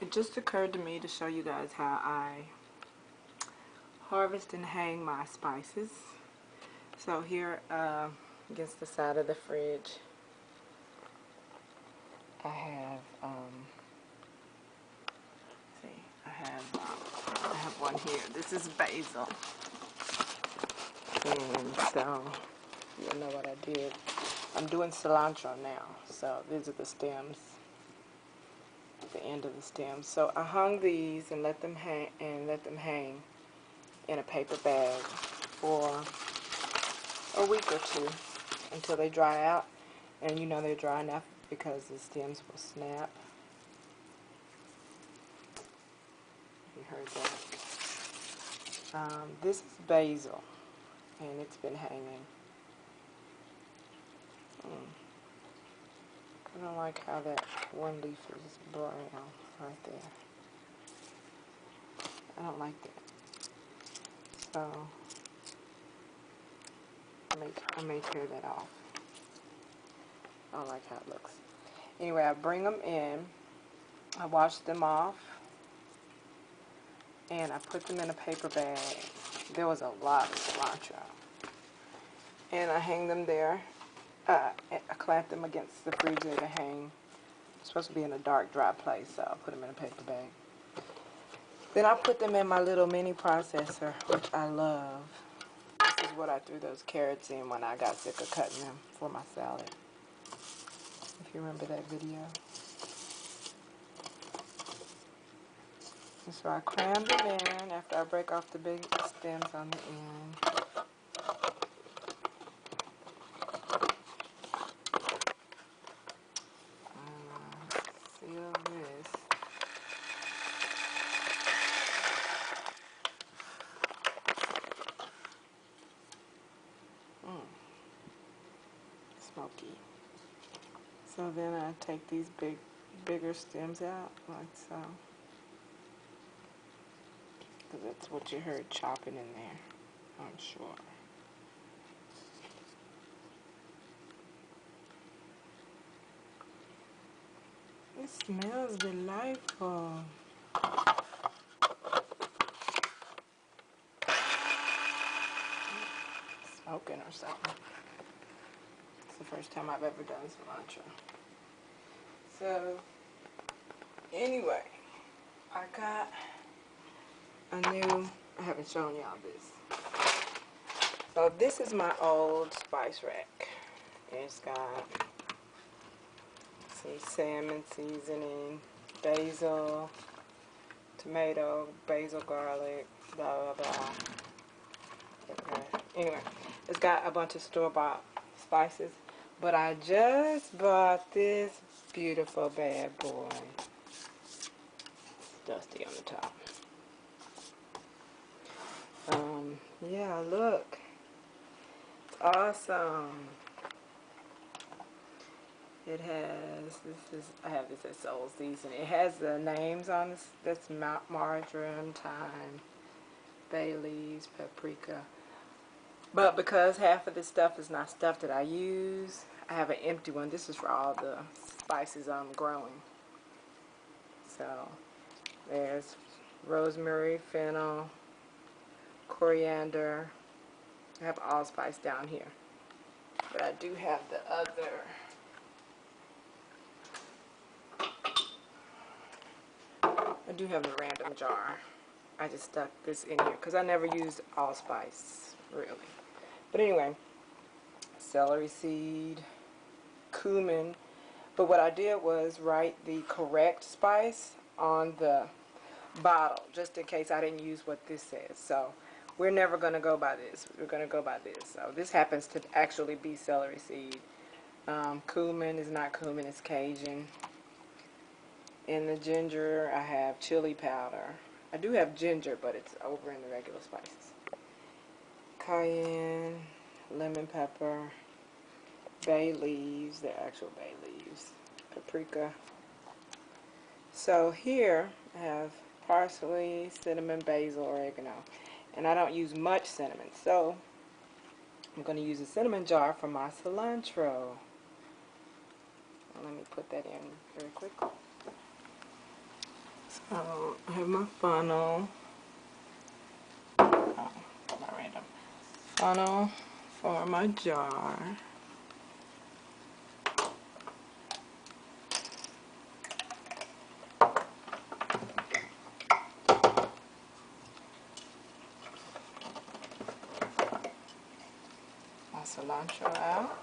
It just occurred to me to show you guys how I harvest and hang my spices. So here against the side of the fridge I have I have one here. This is basil. And so you'll know what I did. I'm doing cilantro now. So these are the stems. The end of the stems. So I hung these and let them hang in a paper bag for a week or two until they dry out. And you know they're dry enough because the stems will snap. You heard that. This is basil, and it's been hanging. I don't like how that one leaf is brown right there. I don't like that. So I may tear that off. I don't like how it looks. Anyway, I bring them in. I wash them off. And I put them in a paper bag. There was a lot of cilantro. And I hang them there. I clamp them against the freezer to hang. It's supposed to be in a dark, dry place, so I'll put them in a paper bag. Then I put them in my little mini processor, which I love. This is what I threw those carrots in when I got sick of cutting them for my salad. If you remember that video. And so I cram them in after I break off the big stems on the end. Seal this. Smoky. So then I take these bigger stems out like so. Because that's what you heard chopping in there, I'm sure. It smells delightful. Smoking or something. It's the first time I've ever done cilantro. So, anyway, I got I haven't shown y'all this. So this is my old spice rack. It's got, see, salmon seasoning, basil, tomato, basil, garlic, blah, blah, blah. Okay. Anyway, it's got a bunch of store-bought spices, but I just bought this beautiful bad boy. It's dusty on the top. Yeah, look. It's awesome. It has, I have this at Soul Season. It has the names on this. That's marjoram, thyme, bay leaves, paprika. But because half of this stuff is not stuff that I use, I have an empty one. This is for all the spices I'm growing. So, there's rosemary, fennel, coriander. I have allspice down here. But I do have the other. I do have the random jar. I just stuck this in here because I never used allspice, really. But anyway, celery seed, cumin. But what I did was write the correct spice on the bottle, just in case I didn't use what this says. So we're never going to go by this. We're going to go by this. So this happens to actually be celery seed. Cumin is not cumin, it's Cajun. In the ginger, I have chili powder. I do have ginger, but it's over in the regular spices. Cayenne, lemon pepper, bay leaves, they're actual bay leaves, paprika. So here I have parsley, cinnamon, basil, oregano. And I don't use much cinnamon, so I'm going to use a cinnamon jar for my cilantro. Let me put that in very quickly. So I have my funnel. Oh, my random funnel for my jar. My cilantro out.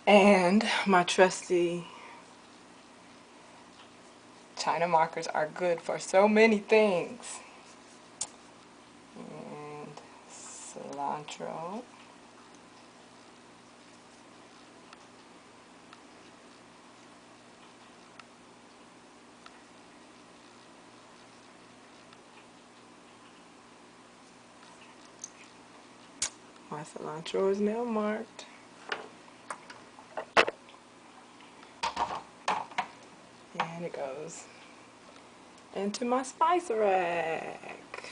And my trusty China markers are good for so many things. And cilantro. My cilantro is now marked. And it goes into my spice rack.